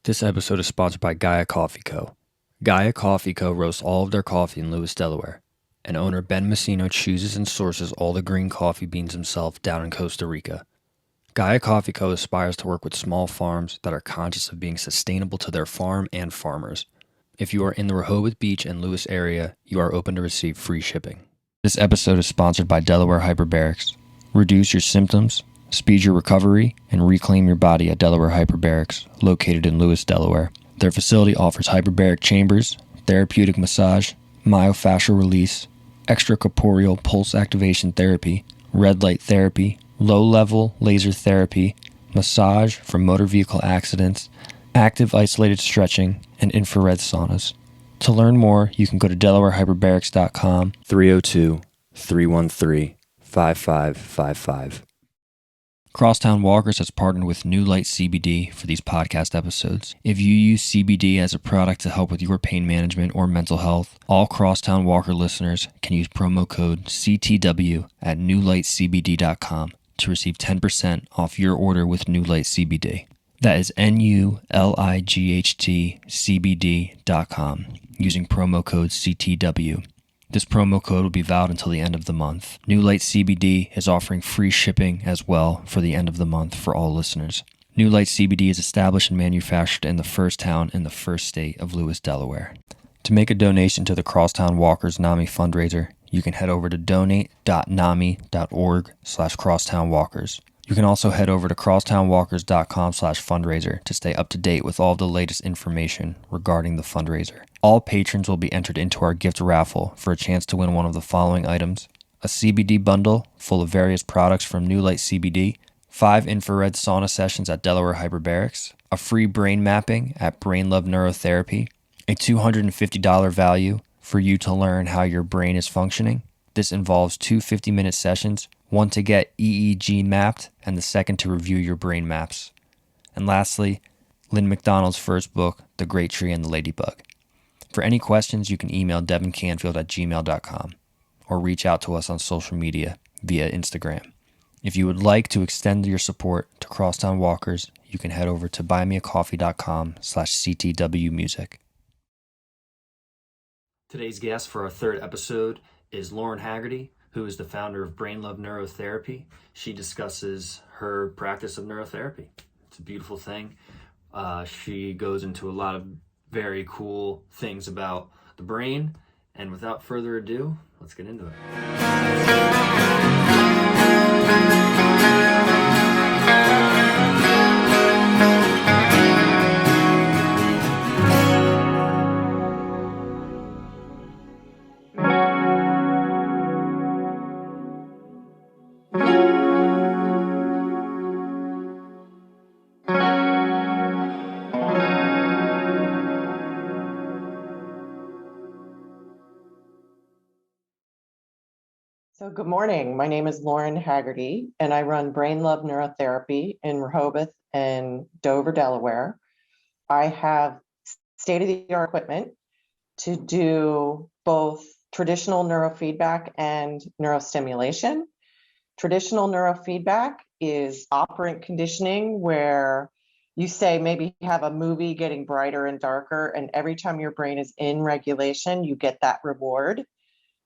This episode is sponsored by Gaia Coffee Co. Gaia Coffee Co. roasts all of their coffee in Lewis, Delaware, and owner Ben Messino chooses and sources all the green coffee beans himself down in Costa Rica. Gaia Coffee Co. aspires to work with small farms that are conscious of being sustainable to their farm and farmers. If you are in the Rehoboth Beach and Lewis area, you are open to receive free shipping. This episode is sponsored by Delaware Hyperbarics. Reduce your symptoms, speed your recovery, and reclaim your body at Delaware Hyperbarics, located in Lewis, Delaware. Their facility offers hyperbaric chambers, therapeutic massage, myofascial release, extracorporeal pulse activation therapy, red light therapy, low-level laser therapy, massage for motor vehicle accidents, active isolated stretching, and infrared saunas. To learn more, you can go to DelawareHyperbarics.com, 302-313-5555. Crosstown Walkers has partnered with New Light CBD for these podcast episodes. If you use CBD as a product to help with your pain management or mental health, all Crosstown Walker listeners can use promo code CTW at newlightcbd.com to receive 10% off your order with New Light CBD. That is NULIGHT using promo code CTW. This promo code will be valid until the end of the month. New Light CBD is offering free shipping as well for the end of the month for all listeners. New Light CBD is established and manufactured in the first town in the first state of Lewis, Delaware. To make a donation to the Crosstown Walkers NAMI Fundraiser, you can head over to donate.nami.org/crosstownwalkers. You can also head over to crosstownwalkers.com/fundraiser to stay up to date with all the latest information regarding the fundraiser. All patrons will be entered into our gift raffle for a chance to win one of the following items: a CBD bundle full of various products from New Light CBD, 5 infrared sauna sessions at Delaware Hyperbarics, a free brain mapping at Brain Love Neurotherapy, a $250 value for you to learn how your brain is functioning. This involves 2 50-minute sessions, one to get EEG mapped and the second to review your brain maps. And lastly, Lynn McDonald's first book, The Great Tree and the Ladybug. For any questions, you can email devincanfield@gmail.com or reach out to us on social media via Instagram. If you would like to extend your support to Crosstown Walkers, you can head over to buymeacoffee.com/CTWmusic. Today's guest for our third episode is Lauren Haggerty, who is the founder of Brain Love Neurotherapy. She discusses her practice of neurotherapy. It's a beautiful thing. She goes into a lot of very cool things about the brain. And without further ado, let's get into it. So good morning. My name is Lauren Haggerty, and I run Brain Love Neurotherapy in Rehoboth and Dover, Delaware. I have state-of-the-art equipment to do both traditional neurofeedback and neurostimulation. Traditional neurofeedback is operant conditioning, where you say maybe have a movie getting brighter and darker, and every time your brain is in regulation, you get that reward.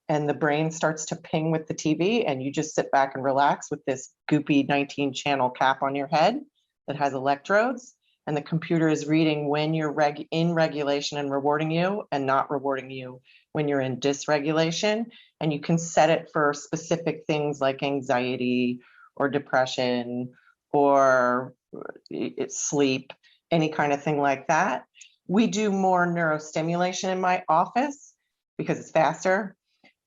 And the brain starts to ping with the TV, and you just sit back and relax with this goopy 19-channel cap on your head that has electrodes, and the computer is reading when you're in regulation and rewarding you, and not rewarding you when you're in dysregulation. And you can set it for specific things like anxiety or depression or sleep, any kind of thing like that. We do more neurostimulation in my office because it's faster.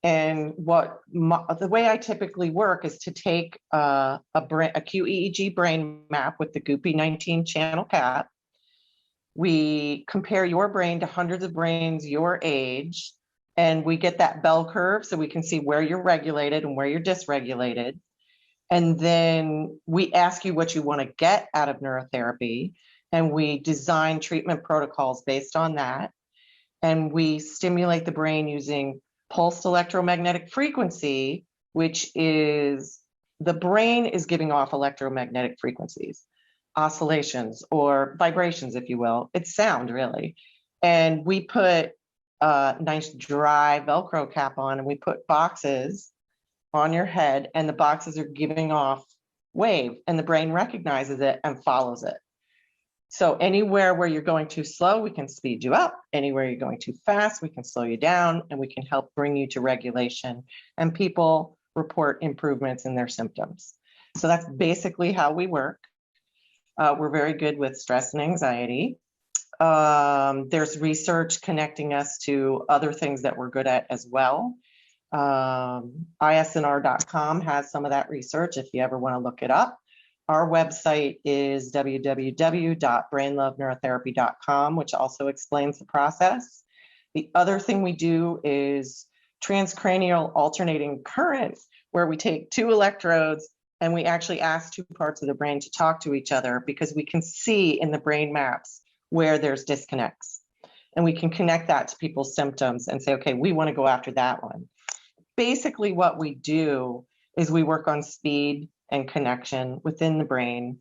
And the way I typically work is to take a QEEG brain map with the goopy 19-channel cap. We compare your brain to hundreds of brains your age, and we get that bell curve so we can see where you're regulated and where you're dysregulated. And then we ask you what you want to get out of neurotherapy, and we design treatment protocols based on that. And we stimulate the brain using pulsed electromagnetic frequency, which is the brain is giving off electromagnetic frequencies. oscillations or vibrations, if you will. It's sound, really. And we put a nice dry Velcro cap on, and we put boxes on your head, and the boxes are giving off wave, and the brain recognizes it and follows it. So anywhere where you're going too slow, we can speed you up. Anywhere you're going too fast, we can slow you down, and we can help bring you to regulation. And people report improvements in their symptoms. So that's basically how we work. We're very good with stress and anxiety. There's research connecting us to other things that we're good at as well. ISNR.com has some of that research if you ever want to look it up. Our website is www.brainloveneurotherapy.com, which also explains the process. The other thing we do is transcranial alternating current, where we take two electrodes and we actually ask two parts of the brain to talk to each other, because we can see in the brain maps where there's disconnects. And we can connect that to people's symptoms and say, okay, we want to go after that one. Basically, what we do is we work on speed and connection within the brain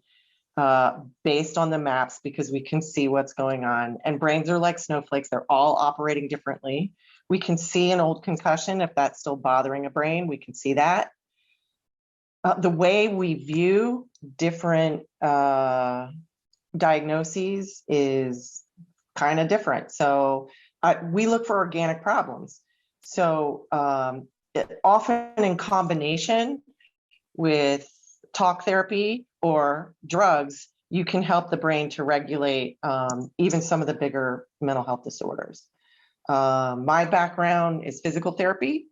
based on the maps, because we can see what's going on. And brains are like snowflakes. They're all operating differently. We can see an old concussion if that's still bothering a brain. We can see that. The way we view different diagnoses is kind of different. So we look for organic problems. So often in combination with talk therapy or drugs, you can help the brain to regulate even some of the bigger mental health disorders. My background is physical therapy,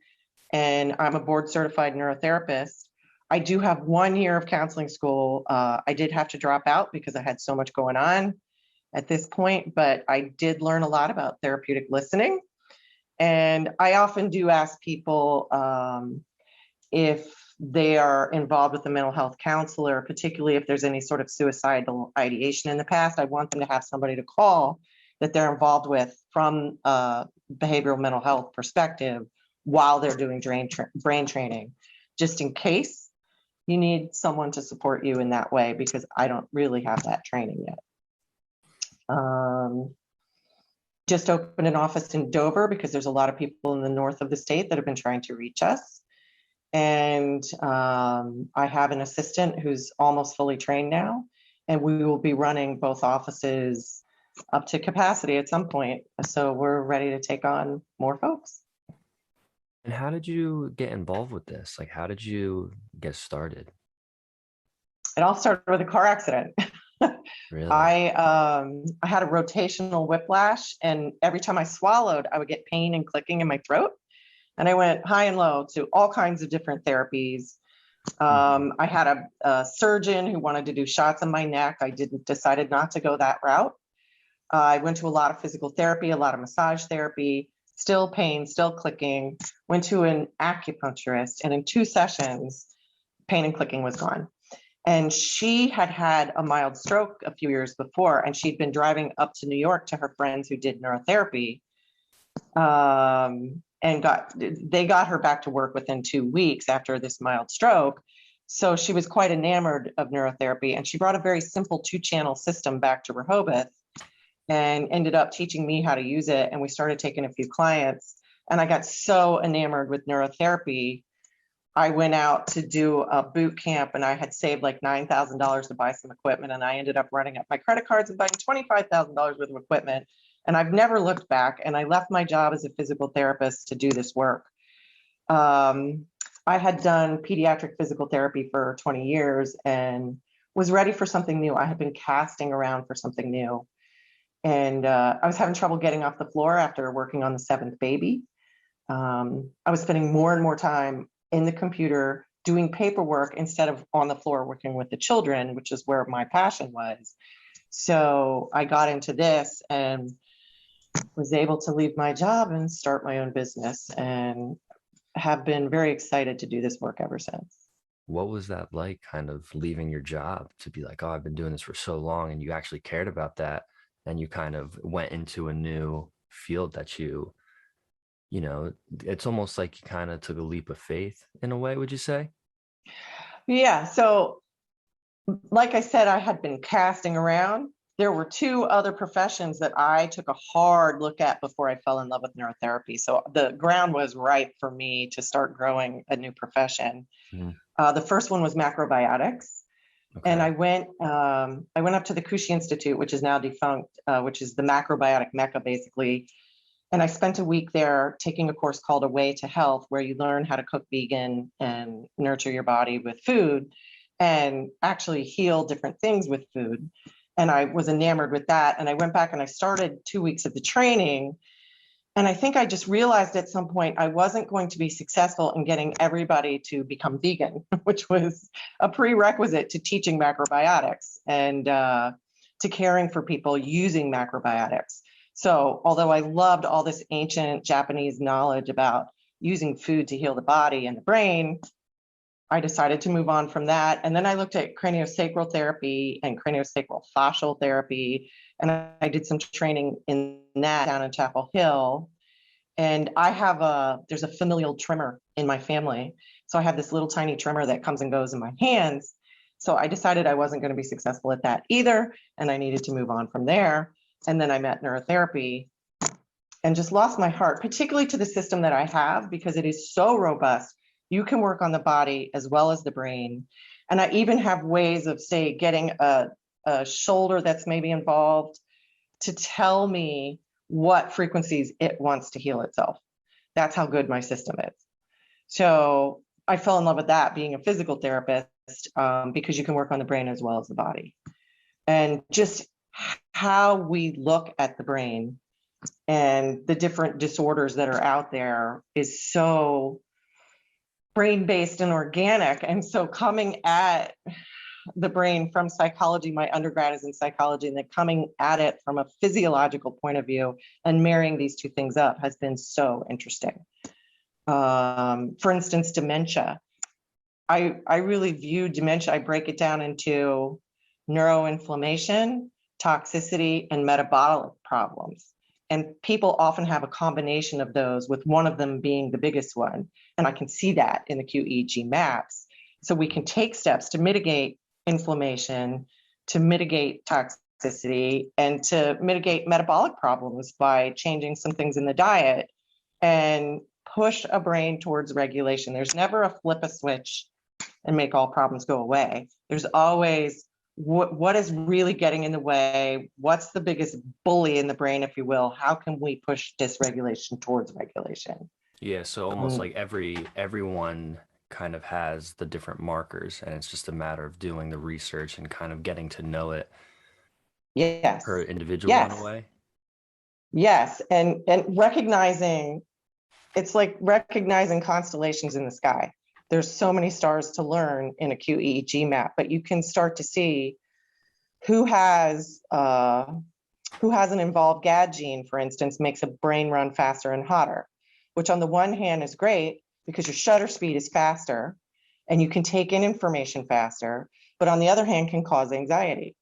and I'm a board certified neurotherapist. I do have 1 year of counseling school. I did have to drop out because I had so much going on at this point, but I did learn a lot about therapeutic listening. And I often do ask people if they are involved with a mental health counselor, particularly if there's any sort of suicidal ideation in the past. I want them to have somebody to call that they're involved with from a behavioral mental health perspective while they're doing brain training, just in case you need someone to support you in that way, because I don't really have that training yet. Just opened an office in Dover because there's a lot of people in the north of the state that have been trying to reach us. And I have an assistant who's almost fully trained now, and we will be running both offices up to capacity at some point. So we're ready to take on more folks. And how did you get involved with this? Like, how did you get started? It all started with a car accident. Really? I had a rotational whiplash, and every time I swallowed, I would get pain and clicking in my throat. And I went high and low to all kinds of different therapies. I had a surgeon who wanted to do shots on my neck. I decided not to go that route. I went to a lot of physical therapy, a lot of massage therapy, still pain, still clicking. Went to an acupuncturist, and in 2 sessions, pain and clicking was gone. And she had had a mild stroke a few years before, and she'd been driving up to New York to her friends who did neurotherapy, and they got her back to work within 2 weeks after this mild stroke. So she was quite enamored of neurotherapy, and she brought a very simple 2-channel system back to Rehoboth and ended up teaching me how to use it. And we started taking a few clients, and I got so enamored with neurotherapy. I went out to do a boot camp, and I had saved like $9,000 to buy some equipment. And I ended up running up my credit cards and buying $25,000 worth of equipment. And I've never looked back. And I left my job as a physical therapist to do this work. I had done pediatric physical therapy for 20 years and was ready for something new. I had been casting around for something new. And I was having trouble getting off the floor after working on the 7th baby. I was spending more and more time in the computer doing paperwork instead of on the floor working with the children, which is where my passion was. So I got into this and was able to leave my job and start my own business, and have been very excited to do this work ever since. What was that like, kind of leaving your job to be like, oh, I've been doing this for so long, and you actually cared about that, and you kind of went into a new field that you know, it's almost like you kind of took a leap of faith in a way, would you say? Yeah. So like I said, I had been casting around. There were two other professions that I took a hard look at before I fell in love with neurotherapy. So the ground was ripe for me to start growing a new profession. Mhm. The first one was macrobiotics. And Okay. I went up to the Kushi Institute, which is now defunct, which is the macrobiotic mecca, basically. And I spent a week there taking a course called A Way to Health, where you learn how to cook vegan and nurture your body with food and actually heal different things with food. And I was enamored with that. And I went back and I started 2 weeks of the training. And I think I just realized at some point I wasn't going to be successful in getting everybody to become vegan, which was a prerequisite to teaching macrobiotics and to caring for people using macrobiotics. So, although I loved all this ancient Japanese knowledge about using food to heal the body and the brain, I decided to move on from that. And then I looked at craniosacral therapy and craniosacral fascial therapy. And I did some training in that down in Chapel Hill. And there's a familial tremor in my family. So I have this little tiny tremor that comes and goes in my hands. So I decided I wasn't going to be successful at that either. And I needed to move on from there. And then I met neurotherapy and just lost my heart, particularly to the system that I have, because it is so robust. You can work on the body as well as the brain. And I even have ways of, say, getting a shoulder that's maybe involved to tell me what frequencies it wants to heal itself. That's how good my system is. So I fell in love with that, being a physical therapist, because you can work on the brain as well as the body. And just how we look at the brain and the different disorders that are out there is so brain-based and organic. And so coming at the brain from psychology, my undergrad is in psychology, and then coming at it from a physiological point of view and marrying these two things up has been so interesting. For instance, dementia. I really view dementia, I break it down into neuroinflammation, toxicity, and metabolic problems. And people often have a combination of those, with one of them being the biggest one. And I can see that in the QEEG maps. So we can take steps to mitigate inflammation, to mitigate toxicity, and to mitigate metabolic problems by changing some things in the diet and push a brain towards regulation. There's never a flip a switch and make all problems go away. There's always what is really getting in the way? What's the biggest bully in the brain, if you will? How can we push dysregulation towards regulation? Yeah, so almost like everyone kind of has the different markers, and it's just a matter of doing the research and kind of getting to know it per Yes. individual in a Yes. way. Yes. And recognizing, it's like recognizing constellations in the sky. There's so many stars to learn in a QEEG map, but you can start to see who has an involved GAD gene, for instance, makes a brain run faster and hotter, which on the one hand is great because your shutter speed is faster and you can take in information faster, but on the other hand can cause anxiety.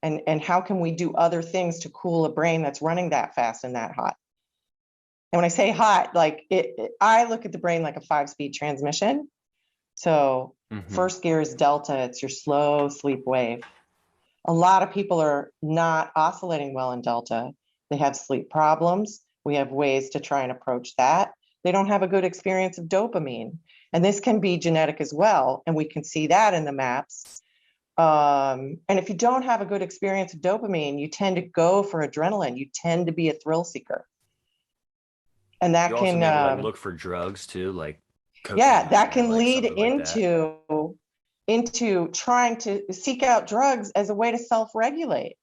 And how can we do other things to cool a brain that's running that fast and that hot? And when I say hot, like I look at the brain like a 5-speed transmission. So first gear is delta, it's your slow sleep wave. A lot of people are not oscillating well in delta. They have sleep problems. We have ways to try and approach that. They don't have a good experience of dopamine. And this can be genetic as well. And we can see that in the maps. And if you don't have a good experience of dopamine, you tend to go for adrenaline. You tend to be a thrill seeker. And that You also can, maybe like look for drugs too, like yeah, cocaine that or can like lead something like that. into trying to seek out drugs as a way to self-regulate.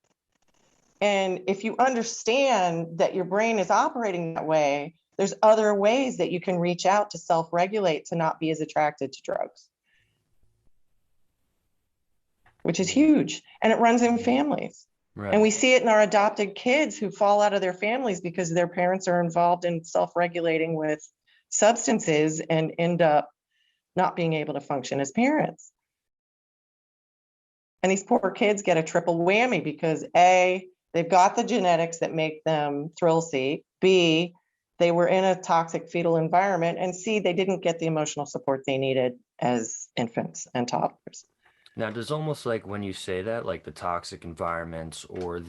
And if you understand that your brain is operating that way, there's other ways that you can reach out to self-regulate to not be as attracted to drugs, which is huge. And it runs in families. Right. And we see it in our adopted kids who fall out of their families because their parents are involved in self-regulating with substances and end up not being able to function as parents. And these poor kids get a triple whammy because A, they've got the genetics that make them thrill seek, B, they were in a toxic fetal environment, and C, they didn't get the emotional support they needed as infants and toddlers. Now, does almost like when you say that, like the toxic environments or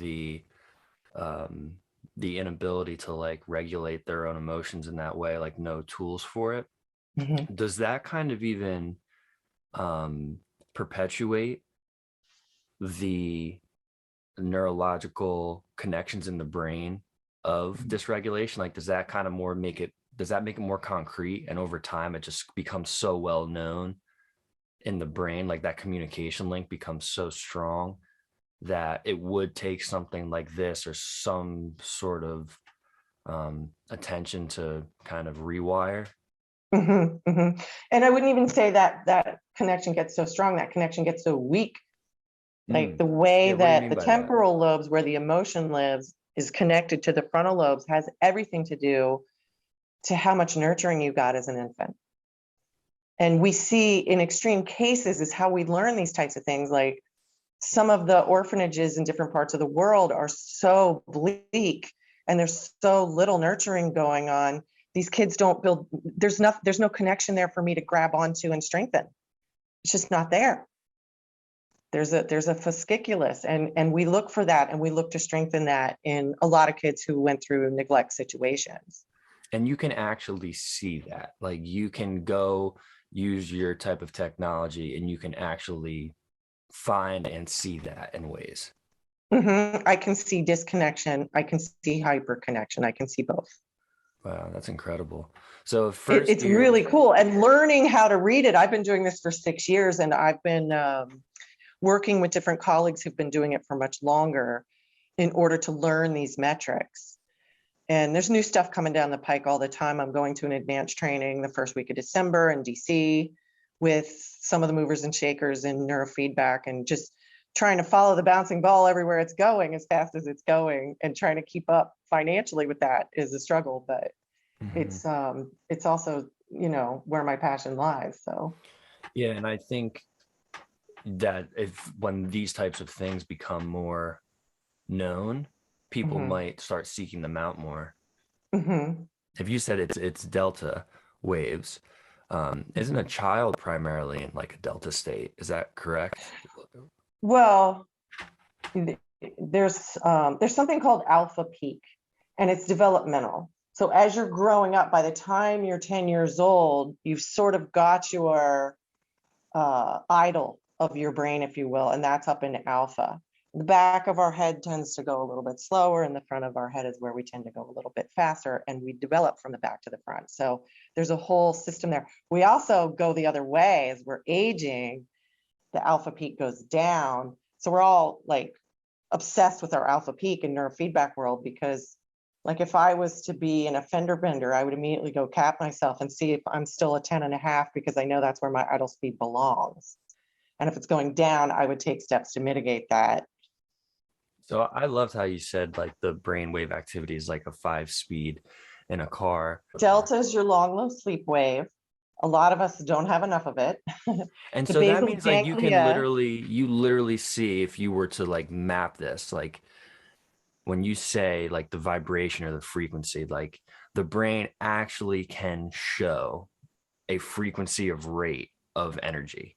um, the inability to like regulate their own emotions in that way, like no tools for it, Mhm. does that kind of even um, perpetuate the neurological connections in the brain of dysregulation? Like, does that kind of more make it, does that make it more concrete? And over time, it just becomes so well known in the brain, like that communication link becomes so strong that it would take something like this or some sort of attention to kind of rewire. And I wouldn't even say that that connection gets so strong, that connection gets so weak. Like Mm. the way Yeah, what do you that mean the by that? temporal lobes, where the emotion lives, is connected to the frontal lobes, has everything to do to how much nurturing you got as an infant. And we see in extreme cases is how we learn these types of things. Like some of the orphanages in different parts of the world are so bleak and there's so little nurturing going on. These kids don't build, there's no connection there for me to grab onto and strengthen. It's just not there. There's a fasciculus, and we look for that, and we look to strengthen that in a lot of kids who went through neglect situations. And you can actually see that. Like you can go use your type of technology and you can actually find and see that in ways. I can see disconnection. I can see hyperconnection. I can see both. Wow, that's incredible. So first It's year, really cool. And learning how to read it, I've been doing this for 6 years, and I've been working with different colleagues who've been doing it for much longer in order to learn these metrics. And there's new stuff coming down the pike all the time. I'm going to an advanced training the first week of December in DC with some of the movers and shakers in neurofeedback, and just trying to follow the bouncing ball everywhere it's going as fast as it's going, and trying to keep up financially with that is a struggle, but mhm. it's also, where my passion lies. So Yeah, and I think that if when these types of things become more known, people mhm, might start seeking them out more. mhm, If you said it's delta waves, isn't a mhm. child primarily in like a delta state? Is that correct? Well, there's something called alpha peak, and it's developmental. So as you're growing up, by the time you're 10 years old, you've sort of got your idle of your brain, if you will, and that's up in alpha. The back of our head tends to go a little bit slower, and the front of our head is where we tend to go a little bit faster, and we develop from the back to the front. So there's a whole system there. We also go the other way as we're aging, the alpha peak goes down. So we're all like obsessed with our alpha peak in neurofeedback world, because like if I was to be an offender bender, I would immediately go cap myself and see if I'm still a 10.5, because I know that's where my idle speed belongs. And if it's going down, I would take steps to mitigate that. So I loved how you said like the brainwave activity is like a 5 speed in a car. Delta is your long, low sleep wave. A lot of us don't have enough of it. And The so that basal means like ganglia. you literally see if you were to like map this, like when you say like the vibration or the frequency, like the brain actually can show a frequency of rate of energy.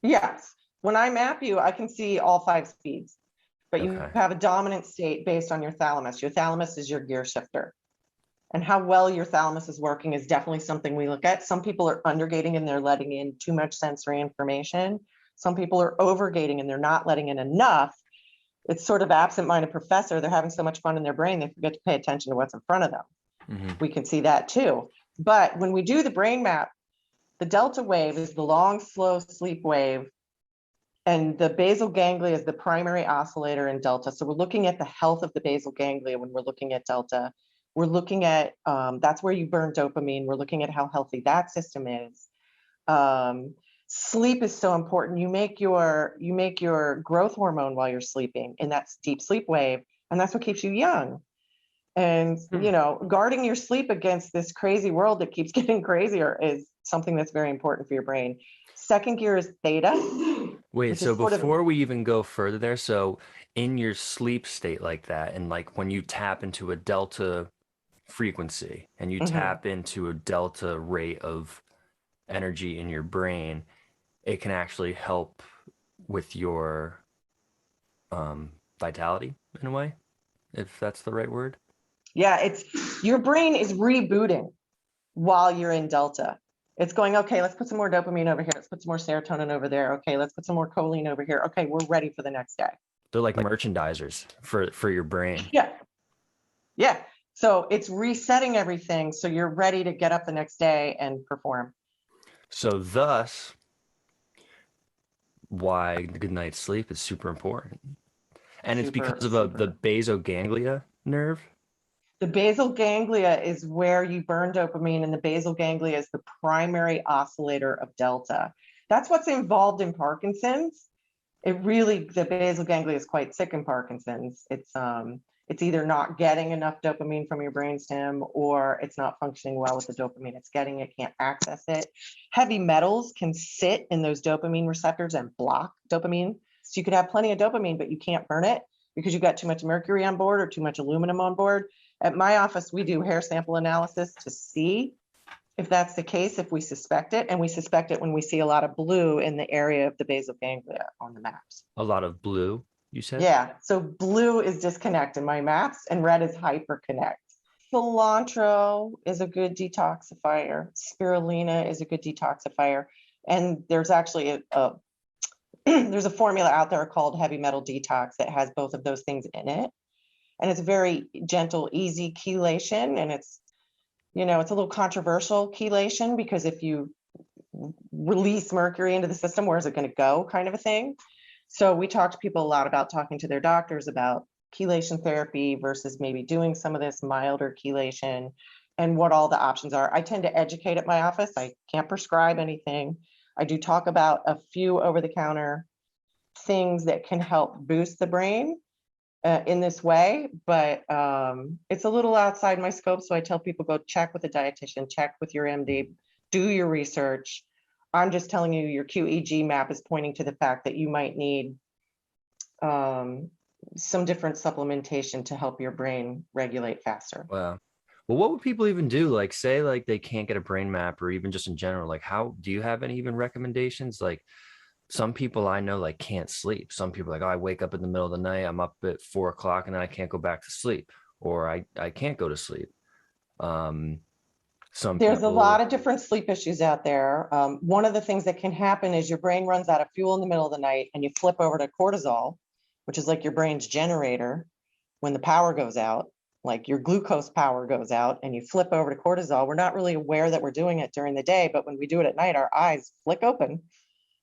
Yes. When I map you, I can see all 5 speeds, but you Okay. have a dominant state based on your thalamus. Your thalamus is your gear shifter. And how well your thalamus is working is definitely something we look at. Some people are undergating and they're letting in too much sensory information. Some people are overgating and they're not letting in enough. It's sort of absent-minded professor. They're having so much fun in their brain, they forget to pay attention to what's in front of them. Mm-hmm. We can see that too. But when we do the brain map, the delta wave is the long, slow sleep wave, and the basal ganglia is the primary oscillator in delta. So we're looking at the health of the basal ganglia when we're looking at delta. We're looking at, that's where you burn dopamine. We're looking at how healthy that system is. Sleep is so important. You make your growth hormone while you're sleeping, and that's deep sleep wave, and that's what keeps you young. And Hmm. guarding your sleep against this crazy world that keeps getting crazier is something that's very important for your brain. Second gear is theta, Wait, which so is sort of, before we even go further there, so in your sleep state like that, and like when you tap into a delta frequency and you mhm. tap into a delta rate of energy in your brain, it can actually help. with your vitality in a way, if that's the right word. Yeah, it's your brain is rebooting while you're in delta. It's going, okay, let's put some more dopamine over here. Let's put some more serotonin over there. Okay, let's put some more choline over here. Okay, we're ready for the next day. They're like merchandisers for your brain. Yeah. Yeah. So it's resetting everything so you're ready to get up the next day and perform. So thus, why good night's sleep is super important. And it's because of the basal ganglia nerve. The basal ganglia is where you burn dopamine, and the basal ganglia is the primary oscillator of delta. That's what's involved in Parkinson's. The basal ganglia is quite sick in Parkinson's. It's either not getting enough dopamine from your brainstem, or it's not functioning well with the dopamine it's getting. It can't access it. Heavy metals can sit in those dopamine receptors and block dopamine. So you could have plenty of dopamine, but you can't burn it because you've got too much mercury on board or too much aluminum on board. At my office, we do hair sample analysis to see if that's the case, if we suspect it. And we suspect it when we see a lot of blue in the area of the basal ganglia on the maps. A lot of blue, you said? Yeah, so blue is disconnect in my maps and red is hyperconnect. Cilantro is a good detoxifier. Spirulina is a good detoxifier. And there's actually there's a formula out there called heavy metal detox that has both of those things in it. And it's very gentle, easy chelation. And it's a little controversial chelation, because if you release mercury into the system, where's it going to go, kind of a thing. So we talk to people a lot about talking to their doctors about chelation therapy versus maybe doing some of this milder chelation and what all the options are. I tend to educate at my office. I can't prescribe anything. I do talk about a few over-the-counter things that can help boost the brain in this way, but it's a little outside my scope. So I tell people, go check with a dietitian, check with your MD, do your research. I'm just telling you, your QEEG map is pointing to the fact that you might need some different supplementation to help your brain regulate faster. Wow. Well, what would people even do? Like, say, like they can't get a brain map, or even just in general, like, how do you have any even recommendations? Like, some people I know like can't sleep. Some people like, oh, I wake up in the middle of the night, I'm up at 4 o'clock, and then I can't go back to sleep, or I can't go to sleep. There's a lot of different sleep issues out there. One of the things that can happen is your brain runs out of fuel in the middle of the night, and you flip over to cortisol, which is like your brain's generator when the power goes out, like your glucose power goes out, and you flip over to cortisol. We're not really aware that we're doing it during the day, but when we do it at night, our eyes flick open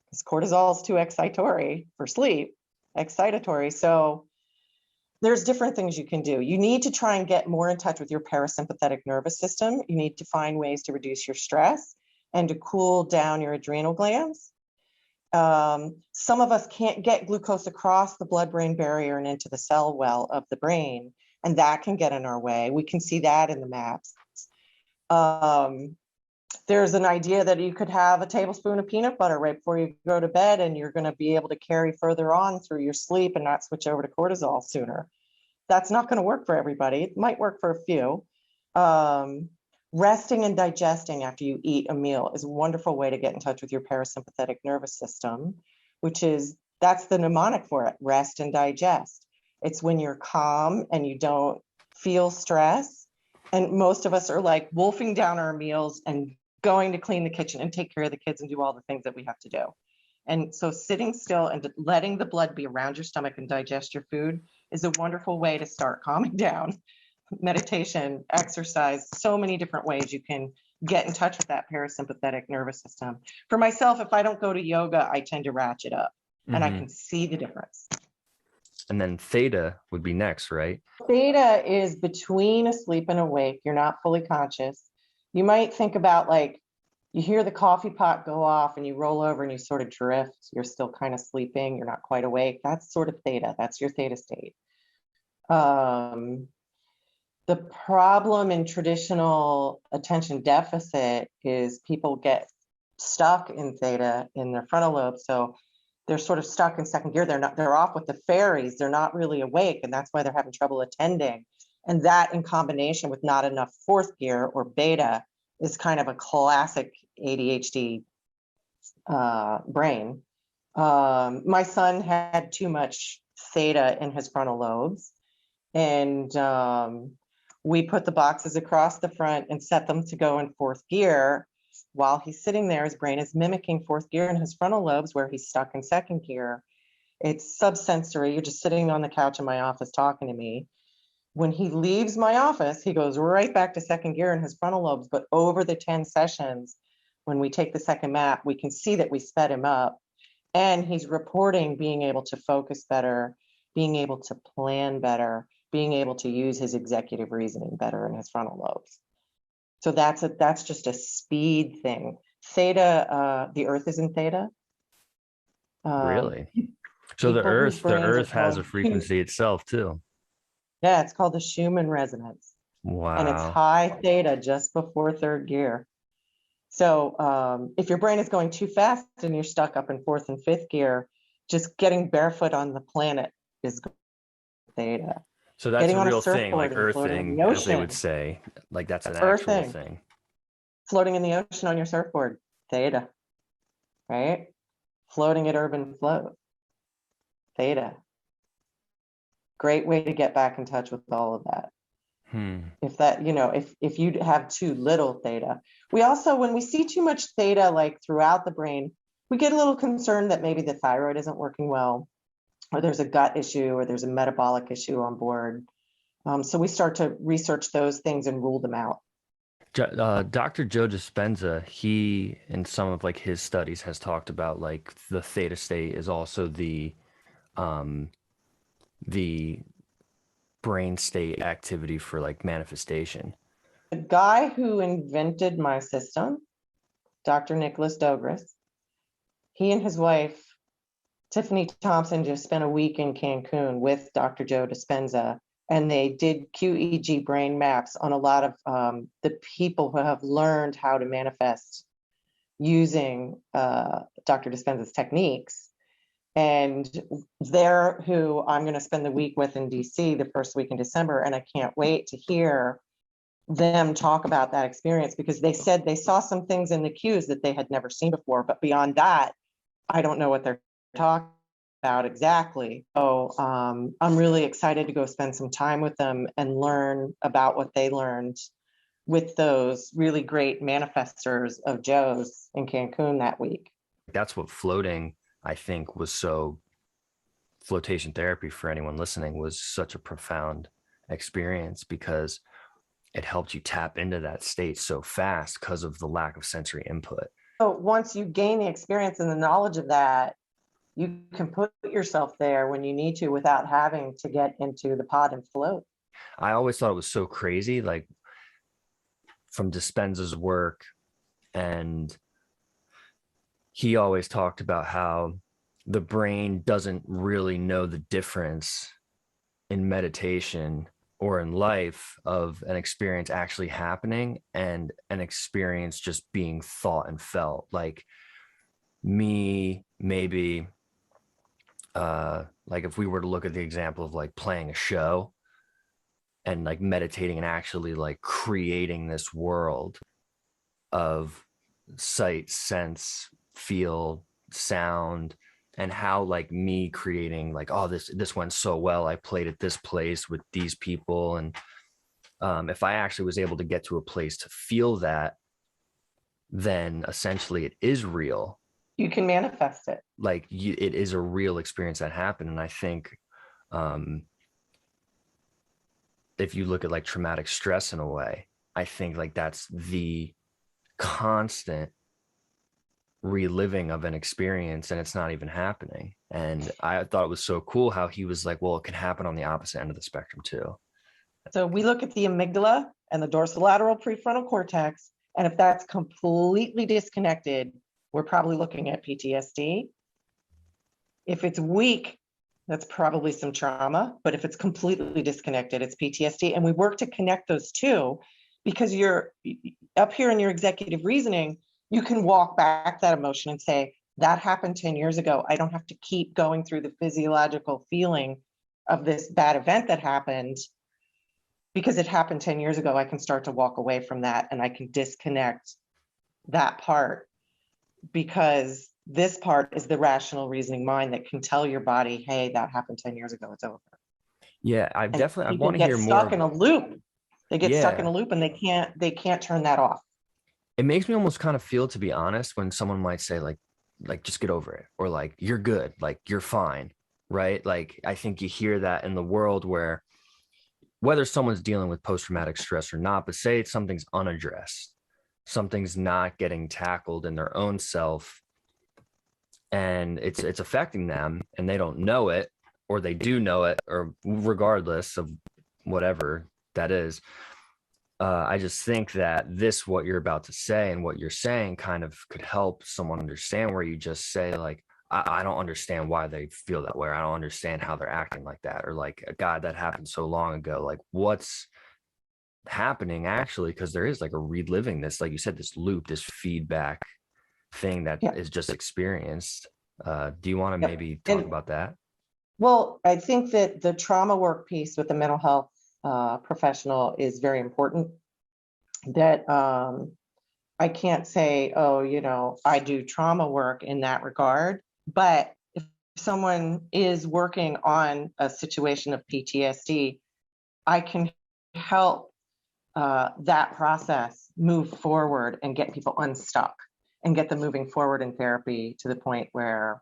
because cortisol is too excitatory for sleep, excitatory. So there's different things you can do. You need to try and get more in touch with your parasympathetic nervous system. You need to find ways to reduce your stress and to cool down your adrenal glands. Some of us can't get glucose across the blood-brain barrier and into the cell well of the brain, and that can get in our way. We can see that in the maps. There's an idea that you could have a tablespoon of peanut butter right before you go to bed, and you're going to be able to carry further on through your sleep and not switch over to cortisol sooner. That's not going to work for everybody. It might work for a few. Resting and digesting after you eat a meal is a wonderful way to get in touch with your parasympathetic nervous system, that's the mnemonic for it, rest and digest. It's when you're calm and you don't feel stress. And most of us are like wolfing down our meals and going to clean the kitchen and take care of the kids and do all the things that we have to do. And so sitting still and letting the blood be around your stomach and digest your food is a wonderful way to start calming down. Meditation, exercise, so many different ways you can get in touch with that parasympathetic nervous system. For myself, if I don't go to yoga, I tend to ratchet up, and I can see the difference. And then theta would be next, right? Theta is between asleep and awake. You're not fully conscious. You might think about, like, you hear the coffee pot go off and you roll over and you sort of drift. You're still kind of sleeping. You're not quite awake. That's sort of theta. That's your theta state. The problem in traditional attention deficit is people get stuck in theta in their frontal lobe. So they're sort of stuck in second gear. They're off with the fairies. They're not really awake. And that's why they're having trouble attending. And that, in combination with not enough fourth gear or beta, is kind of a classic ADHD brain. My son had too much theta in his frontal lobes, and we put the boxes across the front and set them to go in fourth gear. While he's sitting there, his brain is mimicking fourth gear in his frontal lobes where he's stuck in second gear. It's subsensory. You're just sitting on the couch in my office talking to me. When he leaves my office, he goes right back to second gear in his frontal lobes. But over the 10 sessions, when we take the second map, we can see that we sped him up. And he's reporting being able to focus better, being able to plan better, being able to use his executive reasoning better in his frontal lobes. So that's just a speed thing. Theta, the Earth is in theta. Really? So People whose the brains are Earth has a called, frequency itself too. yeah, it's called the Schumann Resonance. And it's Wow. high theta just before third gear. So if your brain is going too fast and you're stuck up in fourth and fifth gear, just getting barefoot on the planet is theta. So that's Getting a on a real thing, like surfboard and floating in earthing, the as they would ocean, say. Like that's an actual earthing, thing. floating in the ocean on your surfboard, theta, right? Floating at urban float, theta. Great way to get back in touch with all of that. If that, if you have too little theta. We also, when we see too much theta, like throughout the brain, we get a little concerned that maybe the thyroid isn't working well, or there's a gut issue, or there's a metabolic issue on board. So we start to research those things and rule them out. Dr. Joe Dispenza, he in some of like his studies has talked about like the theta state is also the brain state activity for like manifestation. The guy who invented my system, Dr. Nicolas Dogris, he and his wife, Tiffany Thompson, just spent a week in Cancun with Dr. Joe Dispenza, and they did QEEG brain maps on a lot of the people who have learned how to manifest using Dr. Dispenza's techniques. And they're who I'm going to spend the week with in DC the first week in December. And I can't wait to hear them talk about that experience, because they said they saw some things in the cues that they had never seen before. But beyond that, I don't know what they're talking about exactly. So I'm really excited to go spend some time with them and learn about what they learned with those really great manifestors of Joe's in Cancun that week. That's what floating, I think, was so flotation therapy for anyone listening was such a profound experience because it helped you tap into that state so fast because of the lack of sensory input. So once you gain the experience and the knowledge of that, you can put yourself there when you need to without having to get into the pod and float. I always thought it was so crazy, like from Dispenza's work, and he always talked about how the brain doesn't really know the difference in meditation or in life of an experience actually happening and an experience just being thought and felt. Like me, maybe like if we were to look at the example of like playing a show and like meditating and actually like creating this world of sight, sense, feel, sound, and how like me creating like, oh, this went so well, I played at this place with these people. And if I actually was able to get to a place to feel that, then essentially it is real. You can manifest it. Like it is a real experience that happened. And I think if you look at like traumatic stress in a way, I think like that's the constant reliving of an experience and it's not even happening. And I thought it was so cool how he was like, well, it can happen on the opposite end of the spectrum too. So we look at the amygdala and the dorsolateral prefrontal cortex, and if that's completely disconnected, we're probably looking at PTSD. If it's weak, that's probably some trauma, but if it's completely disconnected, it's PTSD. And we work to connect those two, because you're up here in your executive reasoning, you can walk back that emotion and say, that happened 10 years ago. I don't have to keep going through the physiological feeling of this bad event that happened. Because it happened 10 years ago, I can start to walk away from that and I can disconnect that part, because This part is the rational reasoning mind that can tell your body, hey, that happened 10 years ago, it's over. Yeah, I And people want to get hear stuck more. in a loop. They get stuck in Yeah. a loop and they can't turn that off. It makes me almost kind of feel, to be honest, when someone might say like just get over it, or like you're good, like you're fine, right? Like I think you hear that in the world where whether someone's dealing with post-traumatic stress or not, but say something's unaddressed, something's not getting tackled in their own self, and it's affecting them and they don't know it, or they do know it, or regardless of whatever that is. I just think that what you're about to say and what you're saying kind of could help someone understand, where you just say like, I don't understand why they feel that way. Or I don't understand how they're acting like that. Or like, God, that happened so long ago. Like what's happening actually? Because there is like a reliving this, like you said, this loop, this feedback thing that Yeah. is just experienced. Do you want to Yep. maybe talk about that? Well, I think that the trauma work piece with the mental health professional is very important. That I can't say, oh, I do trauma work in that regard, but if someone is working on a situation of PTSD, I can help that process move forward and get people unstuck and get them moving forward in therapy to the point where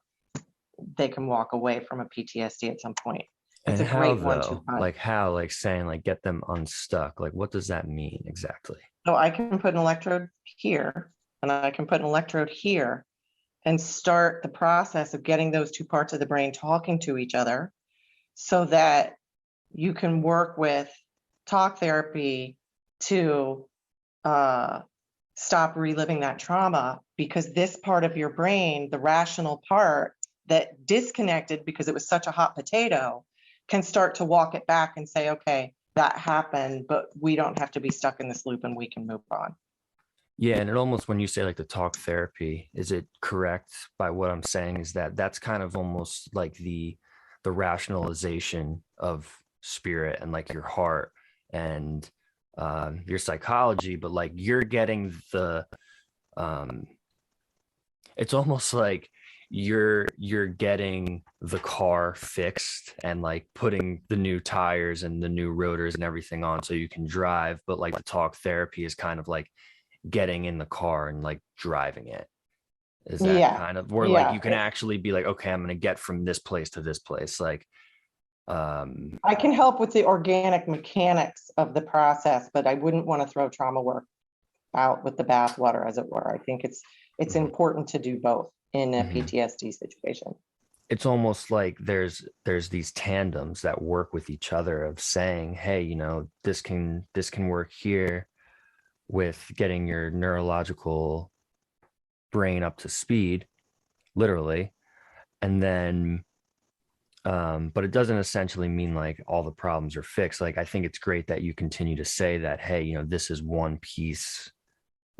they can walk away from a PTSD at some point. It's And a how great 1-2 though? punch. Like how? Like saying like get them unstuck. Like what does that mean exactly? So I can put an electrode here and I can put an electrode here and start the process of getting those two parts of the brain talking to each other so that you can work with talk therapy to stop reliving that trauma, because this part of your brain, the rational part that disconnected because it was such a hot potato, can start to walk it back and say, okay, that happened, but we don't have to be stuck in this loop and we can move on. Yeah, and it almost, when you say like the talk therapy, is it correct by what I'm saying is that that's kind of almost like the rationalization of spirit and like your heart and your psychology, but like you're getting the it's almost like you're getting the car fixed and like putting the new tires and the new rotors and everything on so you can drive, but like the talk therapy is kind of like getting in the car and like driving it. Is that Yeah, kind of where like you can actually be like, okay, I'm going to get from this place to this place, like I can help with the organic mechanics of the process, but I wouldn't want to throw trauma work out with the bathwater, as it were. I think it's important to do both in a PTSD situation. It's almost like there's these tandems that work with each other of saying, hey, this can work here with getting your neurological brain up to speed, literally. And then but it doesn't essentially mean like all the problems are fixed. Like I think it's great that you continue to say that, hey, this is one piece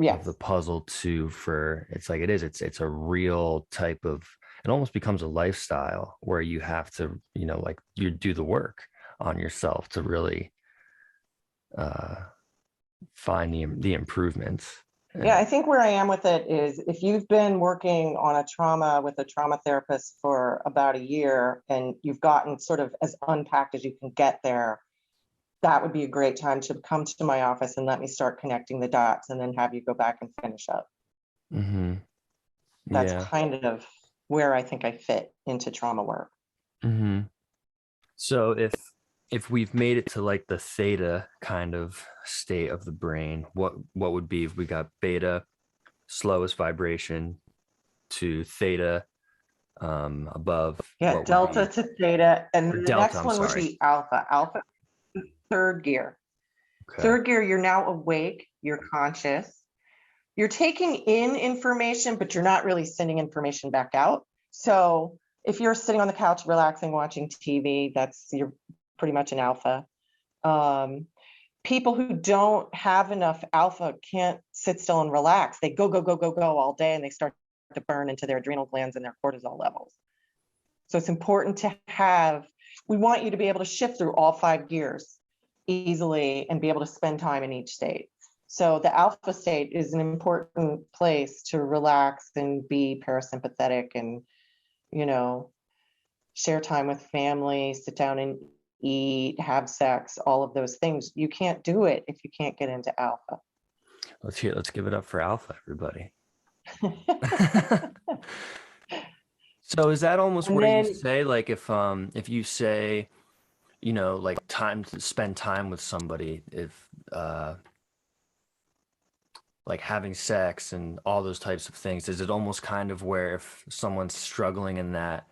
of the puzzle too. For it's like it's a real type of, it almost becomes a lifestyle where you have to, like you do the work on yourself to really find the improvements. Yeah, I think where I am with it is if you've been working on a trauma with a trauma therapist for about a year and you've gotten sort of as unpacked as you can get there, that would be a great time to come to my office and let me start connecting the dots and then have you go back and finish up. That's kind of where I think I fit into trauma work. So if we've made it to like the theta kind of state of the brain, what would be if we got beta, slowest vibration, to theta, above? Yeah, delta to theta, and the delta, next one would be alpha. Alpha, third gear. Okay. Third gear, you're now awake, you're conscious. You're taking in information, but you're not really sending information back out. So if you're sitting on the couch, relaxing, watching TV, you're pretty much an alpha. People who don't have enough alpha can't sit still and relax. They go all day and they start to burn into their adrenal glands and their cortisol levels. So it's important to we want you to be able to shift through all 5 gears easily and be able to spend time in each state. So the alpha state is an important place to relax and be parasympathetic and, share time with family, sit down and eat, have sex, all of those things. You can't do it if you can't get into alpha. Let's give it up for alpha, everybody. So is that almost where you say, like, if you say, like time to spend time with somebody, if like having sex and all those types of things, is it almost kind of where if someone's struggling in that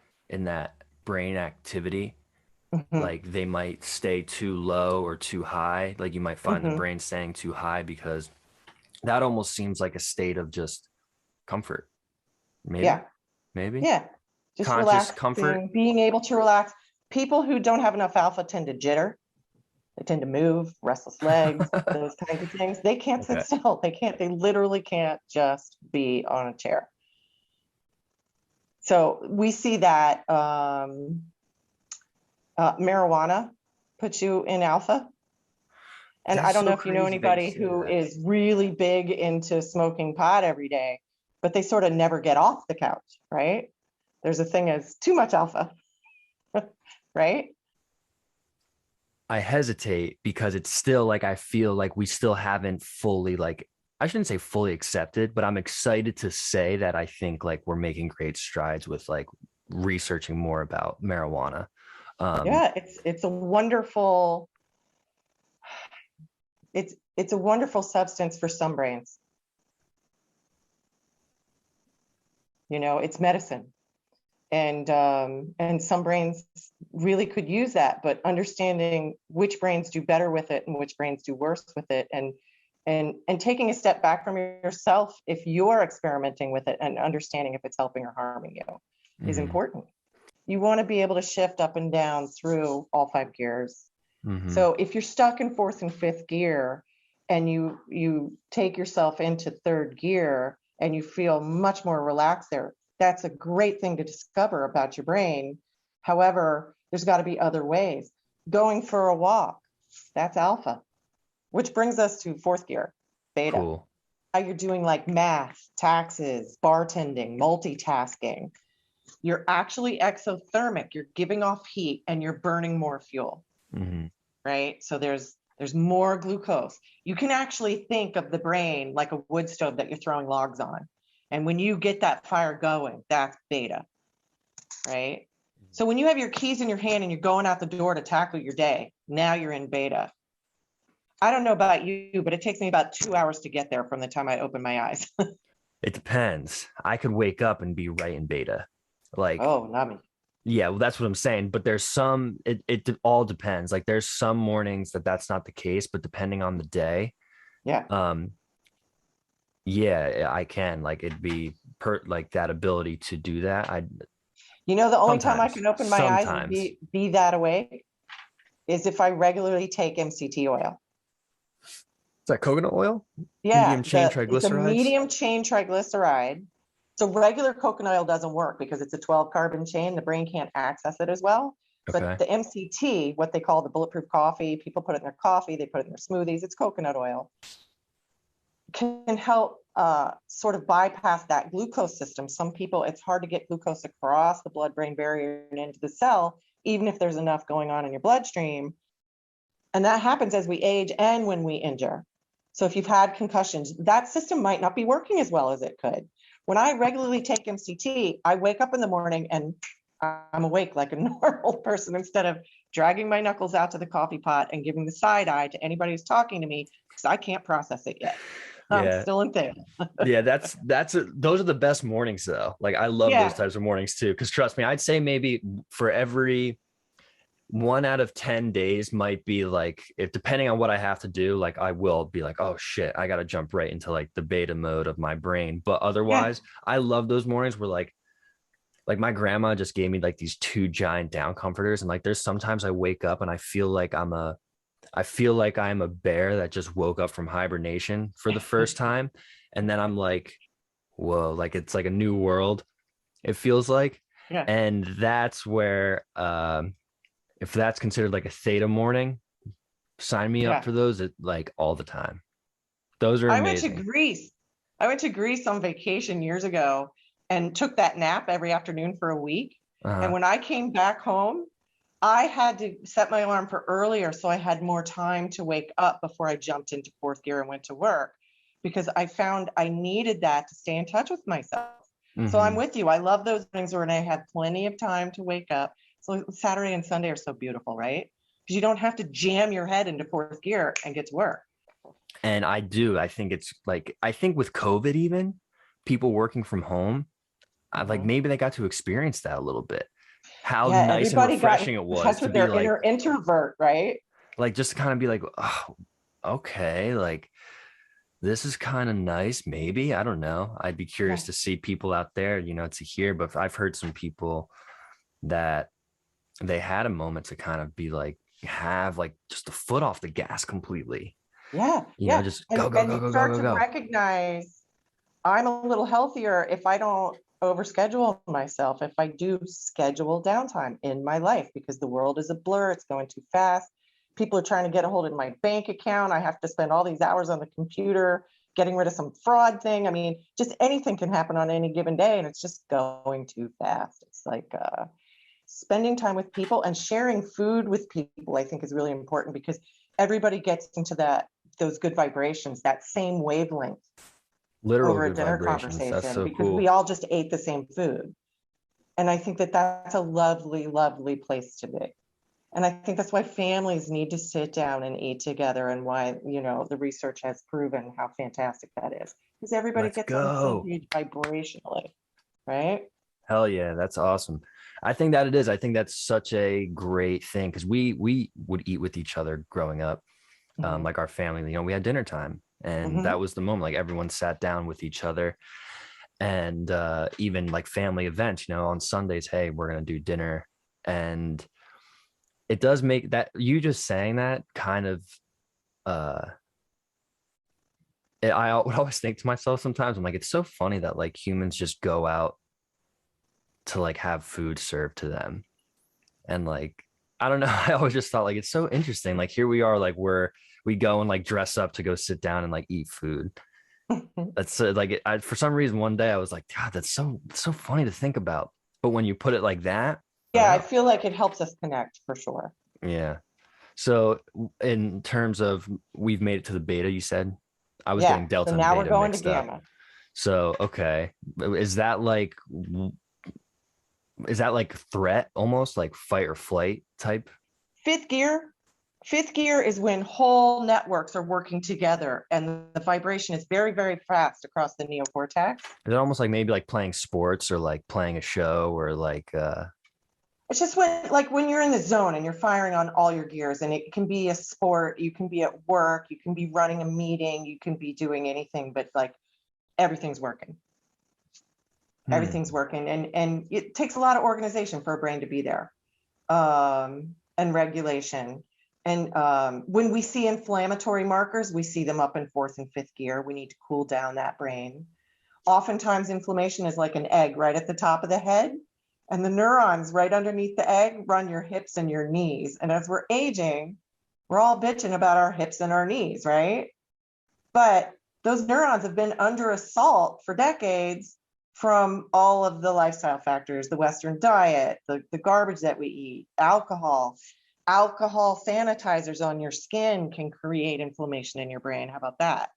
brain activity, like they might stay too low or too high, like you might find the brain staying too high, because that almost seems like a state of just comfort. Maybe. Yeah, just Conscious relaxing, comfort. being able to relax. People who don't have enough alpha tend to jitter. They tend to move, restless legs, those kinds of things. They can't sit still. They literally can't just be on a chair. So we see that marijuana puts you in alpha. And I don't know if you know anybody who is really big into smoking pot every day, but they sort of never get off the couch, right? There's a thing as too much alpha, right? I hesitate because it's still like, I feel like we still haven't fully, like, I shouldn't say fully accepted, but I'm excited to say that I think like we're making great strides with like researching more about marijuana. Yeah, it's a wonderful, it's a wonderful substance for some brains. It's medicine. And some brains really could use that, but understanding which brains do better with it and which brains do worse with it, and taking a step back from yourself if you're experimenting with it and understanding if it's helping or harming you is important. You want to be able to shift up and down through all 5 gears. So if you're stuck in 4th and 5th gear and you take yourself into 3rd gear and you feel much more relaxed there, that's a great thing to discover about your brain. However, there's got to be other ways. Going for a walk, that's alpha, which brings us to 4th gear, beta. Cool. How you're doing like math, taxes, bartending, multitasking. You're actually exothermic. You're giving off heat and you're burning more fuel, right? So there's more glucose. You can actually think of the brain like a wood stove that you're throwing logs on. And when you get that fire going, that's beta, right? So when you have your keys in your hand and you're going out the door to tackle your day, now you're in beta. I don't know about you, but it takes me about 2 hours to get there from the time I open my eyes. It depends. I could wake up and be right in beta. Like, oh, NAMI. Yeah, well, that's what I'm saying. But there's some, it all depends. Like there's some mornings that's not the case, but depending on the day. Yeah. Yeah, I can, like, it'd be like that ability to do that. The only time I can open my eyes and be that awake is if I regularly take MCT oil. Is that coconut oil? Yeah. Medium chain triglycerides? It's a medium chain triglyceride. So regular coconut oil doesn't work because it's a 12 carbon chain. The brain can't access it as well. Okay. But the MCT, what they call the bulletproof coffee, people put it in their coffee, they put it in their smoothies, it's coconut oil, can help sort of bypass that glucose system. Some people, it's hard to get glucose across the blood-brain barrier and into the cell, even if there's enough going on in your bloodstream. And that happens as we age and when we injure. So if you've had concussions, that system might not be working as well as it could. When I regularly take MCT, I wake up in the morning and I'm awake like a normal person instead of dragging my knuckles out to the coffee pot and giving the side eye to anybody who's talking to me because I can't process it yet. I'm still in theta. Yeah, those are the best mornings though. Like I love those types of mornings too. Because trust me, I'd say maybe for every 1 out of 10 days might be like, if depending on what I have to do, like I will be like, oh shit, I got to jump right into like the beta mode of my brain. But otherwise, I love those mornings where like my grandma just gave me like these 2 giant down comforters. And like, there's sometimes I wake up and I feel like I'm a bear that just woke up from hibernation for the first time. And then I'm like, whoa, like it's like a new world. It feels like, and that's where, if that's considered like a theta morning, sign me up for those like all the time. Those are I went to amazing. Greece. I went to Greece on vacation years ago and took that nap every afternoon for a week. And Uh-huh. when I came back home, I had to set my alarm for earlier so I had more time to wake up before I jumped into fourth gear and went to work, because I found I needed that to stay in touch with myself. So I'm Hmm. with you. I love those mornings when I had plenty of time to wake up. So Saturday and Sunday are so beautiful, right? Because you don't have to jam your head into fourth gear and get to work. And I think it's like, I think with COVID, even people working from home, I like Mhm. maybe they got to experience that a little bit. How Yeah, nice and everybody got refreshing it in was touch to with be their inner introvert, right? like just to kind of be like, oh, okay, like this is kind of nice. Maybe, I don't know. I'd be Yeah. curious to see people out there, to hear. But I've heard some people that they had a moment to kind of be like, have like just the foot off the gas completely. Yeah, yeah. Just And go, go, go, and go, go, start go, to go. recognize I'm a little healthier if I don't overschedule myself, if I do schedule downtime in my life, because the world is a blur, it's going too fast. People are trying to get a hold of my bank account. I have to spend all these hours on the computer getting rid of some fraud thing. I mean, just anything can happen on any given day, and it's just going too fast. It's like spending time with people and sharing food with people, I think, is really important, because everybody gets into those good vibrations, that same wavelength Literal over a good dinner vibrations. That's conversation, so because cool. we all just ate the same food. And I think that that's a lovely, lovely place to be. And I think that's why families need to sit down and eat together, and why, the research has proven how fantastic that is, because everybody Let's gets on the same go. page vibrationally, right? Hell yeah, that's awesome. I think that it is. I think that's such a great thing because we would eat with each other growing up, Mhm. like our family. We had dinner time, and that Mhm. was the moment. Like everyone sat down with each other, and even like family events. On Sundays, hey, we're gonna do dinner, and it does make that you just saying that kind of. I would always think to myself sometimes, I'm like, it's so funny that like humans just go out to like have food served to them. And like, I don't know. I always just thought like it's so interesting. Like here we are, like we go and like dress up to go sit down and like eat food. That's like for some reason one day I was like, God, that's so funny to think about. But when you put it like that, Yeah, I feel like it helps us connect for sure. yeah. So in terms of we've made it to the beta, you said I was Yeah. getting So delta and now we're beta going to mixed up. gamma. So okay, is that like threat almost like fight or flight type? Fifth gear. Fifth gear is when whole networks are working together, and the vibration is very, very fast across the neocortex. Is it almost like maybe like playing sports or like playing a show or like It's just when you're in the zone and you're firing on all your gears, and it can be a sport, you can be at work, you can be running a meeting, you can be doing anything, but like everything's working. hmm. Everything's working, and it takes a lot of organization for a brain to be there, and regulation. And when we see inflammatory markers, we see them up in fourth and fifth gear. We need to cool down that brain. Oftentimes, inflammation is like an egg right at the top of the head, and the neurons right underneath the egg run your hips and your knees. And as we're aging, we're all bitching about our hips and our knees, right? But those neurons have been under assault for decades from all of the lifestyle factors, the Western diet, the garbage that we eat, alcohol. Alcohol sanitizers on your skin can create inflammation in your brain. How about that?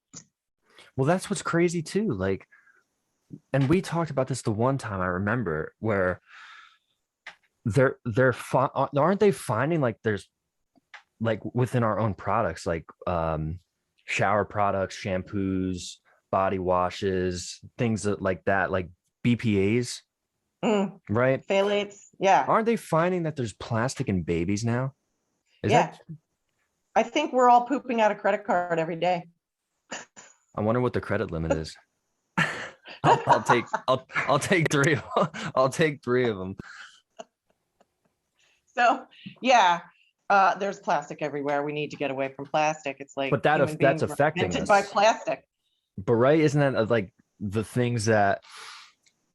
Well, that's what's crazy too. Like, and we talked about this the one time I remember where aren't they finding like there's like within our own products like shower products, shampoos, body washes, things like that, like BPAs, Mm, right? phthalates. Yeah. Aren't they finding that there's plastic in babies now? Is that Yeah. I think we're all pooping out a credit card every day. I wonder what the credit limit is. I'll take three. I'll take three of them. So, yeah, there's plastic everywhere. We need to get away from plastic. It's like But human that's beings were affecting invented by us. plastic. But right, isn't that like the things that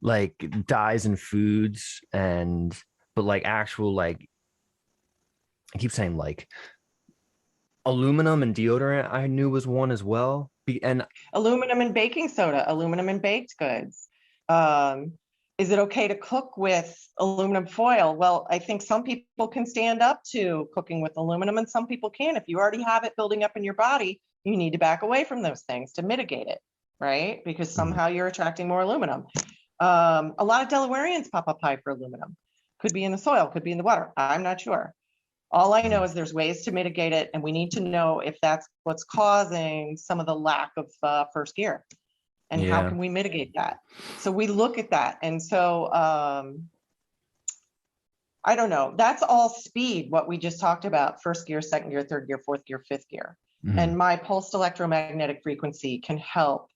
like dyes in foods and but like actual like I keep saying like aluminum and deodorant I knew was one as well. And Aluminum and baking soda, aluminum and baked goods. Is it okay to cook with aluminum foil? Well, I think some people can stand up to cooking with aluminum and some people can. If you already have it building up in your body, you need to back away from those things to mitigate it, right? Because somehow you're attracting more aluminum. A lot of Delawareans pop up high for aluminum. Could be in the soil, could be in the water. I'm not sure. All I know is there's ways to mitigate it, and we need to know if that's what's causing some of the lack of first gear, and how yeah, can we mitigate that? So we look at that, and so I don't know. That's all speed. What we just talked about: first gear, second gear, third gear, fourth gear, fifth gear. And my pulsed electromagnetic frequency can help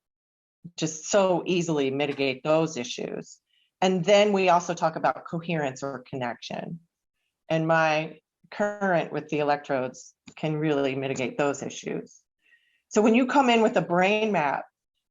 just so easily mitigate those issues. And then we also talk about coherence or connection. And my current with the electrodes can really mitigate those issues. So when you come in with a brain map,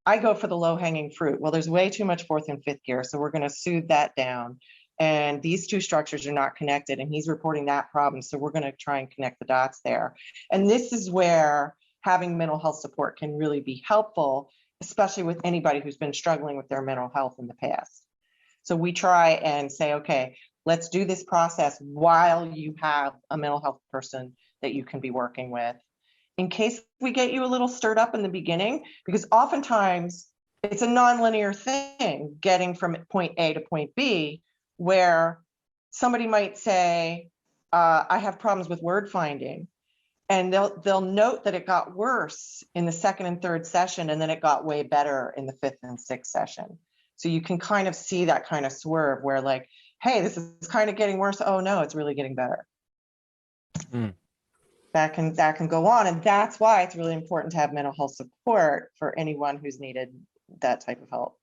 I go for the low hanging fruit. Well, there's way too much fourth and fifth gear, so we're going to soothe that down. And these two structures are not connected, and he's reporting that problem. So we're going to try and connect the dots there. And this is where having mental health support can really be helpful, especially with anybody who's been struggling with their mental health in the past. So we try and say, okay, let's do this process while you have a mental health person that you can be working with, in case we get you a little stirred up in the beginning, because oftentimes it's a nonlinear thing getting from point A to point B, where somebody might say, I have problems with word finding. And they'll note that it got worse in the second and third session, and then it got way better in the fifth and sixth session. So you can kind of see that kind of swerve where, like, hey, this is kind of getting worse. Oh no, it's really getting better. That can go on. And that's why it's really important to have mental health support for anyone who's needed that type of help.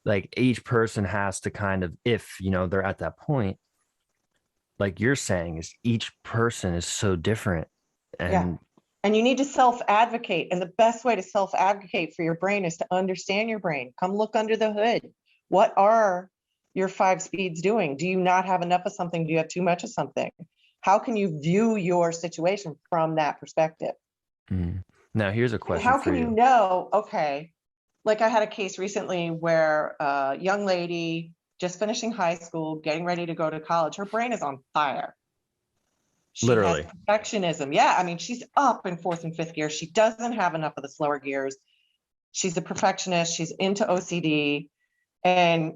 like each person has to kind of, if they're at that point, like you're saying, is each person is so different. And And you need to self-advocate. And the best way to self-advocate for your brain is to understand your brain. Come look under the hood. What are your 5 speeds doing? Do you not have enough of something? Do you have too much of something? How can you view your situation from that perspective? Now here's a question How for can you know, okay, like I had a case recently where a young lady just finishing high school, getting ready to go to college, her brain is on fire. She Literally. has perfectionism. Yeah, I mean, she's up in fourth and fifth gear. She doesn't have enough of the slower gears. She's a perfectionist. She's into OCD, and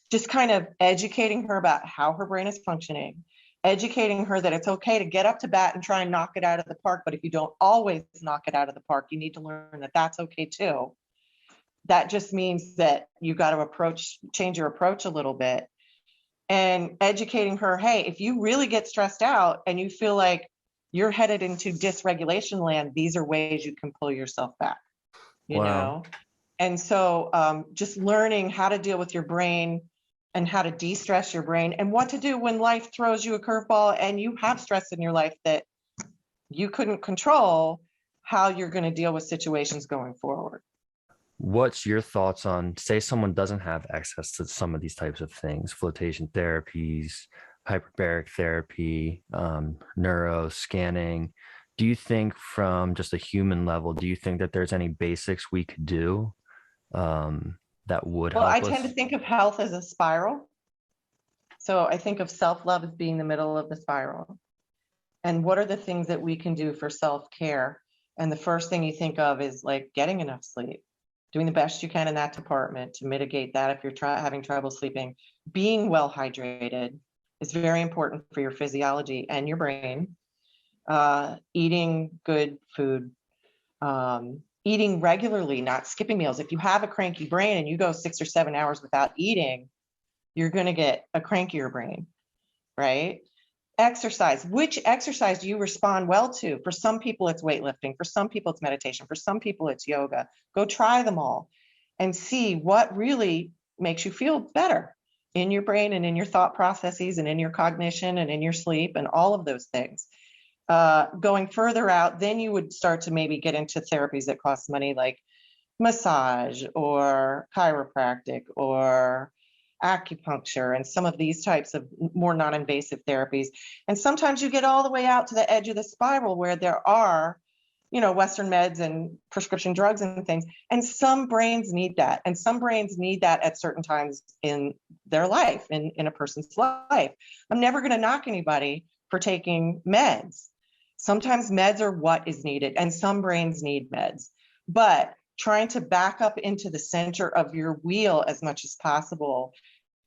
just kind of educating her about how her brain is functioning, educating her that it's okay to get up to bat and try and knock it out of the park. But if you don't always knock it out of the park, you need to learn that that's okay too. That just means that you got to change your approach a little bit. And educating her, hey, if you really get stressed out and you feel like you're headed into dysregulation land, these are ways you can pull yourself back, you know? And so just learning how to deal with your brain and how to de-stress your brain and what to do when life throws you a curveball and you have stress in your life that you couldn't control, how you're going to deal with situations going forward. What's your thoughts on, say someone doesn't have access to some of these types of things, flotation therapies, hyperbaric therapy, neuro scanning? Do you think from just a human level, do you think that there's any basics we could do that would help us? Well, I tend to think of health as a spiral. So I think of self-love as being the middle of the spiral. And what are the things that we can do for self-care? And the first thing you think of is like getting enough sleep, doing the best you can in that department to mitigate that if you're having trouble sleeping. Being well hydrated is very important for your physiology and your brain. Eating good food, eating regularly, not skipping meals. If you have a cranky brain and you go 6 or 7 hours without eating, you're going to get a crankier brain, right? Exercise. Which exercise do you respond well to? For some people, it's weightlifting. For some people, it's meditation. For some people, it's yoga. Go try them all and see what really makes you feel better in your brain and in your thought processes and in your cognition and in your sleep and all of those things. Going further out, then you would start to maybe get into therapies that cost money, like massage or chiropractic or acupuncture and some of these types of more non-invasive therapies. And sometimes you get all the way out to the edge of the spiral where there are Western meds and prescription drugs and things. And some brains need that. And some brains need that at certain times in their life, in a person's life. I'm never going to knock anybody for taking meds. Sometimes meds are what is needed, and some brains need meds. But trying to back up into the center of your wheel as much as possible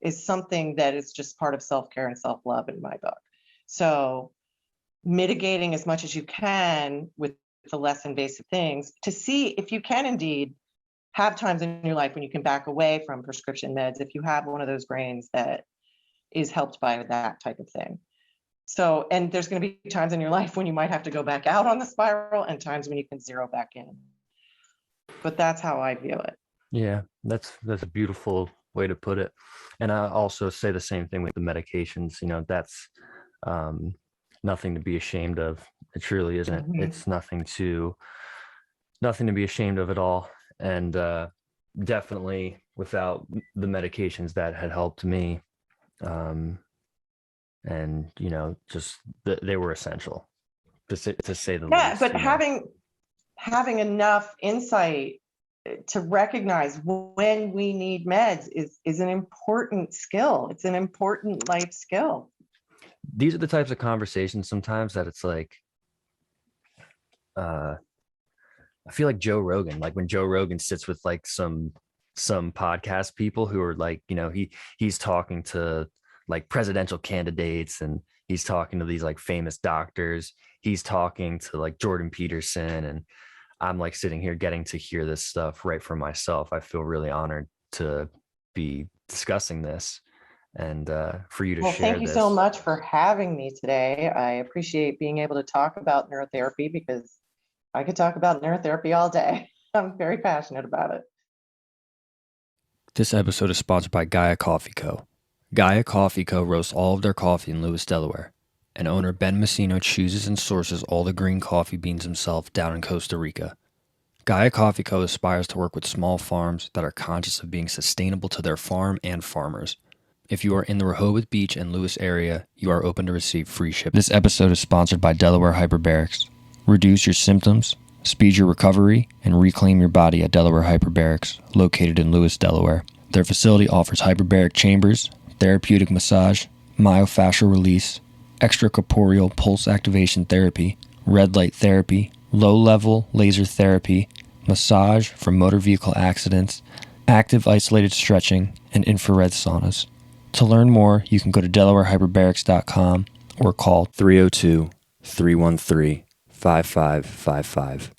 is something that is just part of self-care and self-love in my book. So mitigating as much as you can with the less invasive things to see if you can indeed have times in your life when you can back away from prescription meds if you have one of those brains that is helped by that type of thing. So, and there's going to be times in your life when you might have to go back out on the spiral and times when you can zero back in. But that's how I view it. Yeah, that's a beautiful way to put it. And I also say the same thing with the medications. That's nothing to be ashamed of. It truly isn't. Mm-hmm. It's nothing to be ashamed of at all. And definitely without the medications that had helped me, and just they were essential to say the least. Yeah, but having enough insight to recognize when we need meds is an important skill. It's an important life skill. These are the types of conversations sometimes that it's like, I feel like Joe Rogan, like when Joe Rogan sits with like some podcast people who are like, he's talking to like presidential candidates, and he's talking to these like famous doctors. He's talking to like Jordan Peterson, and I'm like sitting here getting to hear this stuff right for myself. I feel really honored to be discussing this and for you to share this. Thank you so much for having me today. I appreciate being able to talk about neurotherapy because I could talk about neurotherapy all day. I'm very passionate about it. This episode is sponsored by Gaia Coffee Co. Gaia Coffee Co. roasts all of their coffee in Lewis, Delaware, and owner Ben Messino chooses and sources all the green coffee beans himself down in Costa Rica. Gaia Coffee Co. aspires to work with small farms that are conscious of being sustainable to their farm and farmers. If you are in the Rehoboth Beach and Lewis area, you are open to receive free shipping. This episode is sponsored by Delaware Hyperbarics. Reduce your symptoms, speed your recovery, and reclaim your body at Delaware Hyperbarics, located in Lewis, Delaware. Their facility offers hyperbaric chambers, therapeutic massage, myofascial release, extracorporeal pulse activation therapy, red light therapy, low-level laser therapy, massage for motor vehicle accidents, active isolated stretching, and infrared saunas. To learn more, you can go to DelawareHyperbarics.com or call 302-313-5555.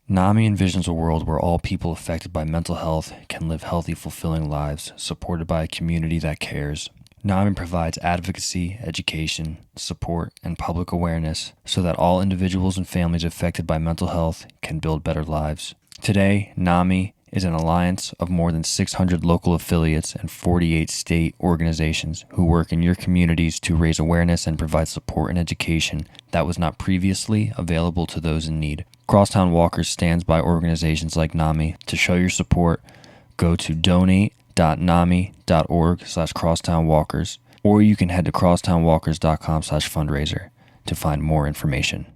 NAMI envisions a world where all people affected by mental health can live healthy, fulfilling lives, supported by a community that cares. NAMI provides advocacy, education, support, and public awareness so that all individuals and families affected by mental health can build better lives. Today, NAMI is an alliance of more than 600 local affiliates and 48 state organizations who work in your communities to raise awareness and provide support and education that was not previously available to those in need. Crosstown Walkers stands by organizations like NAMI. To show your support, go to donate.nami.org/crosstownwalkers, or you can head to crosstownwalkers.com/fundraiser to find more information.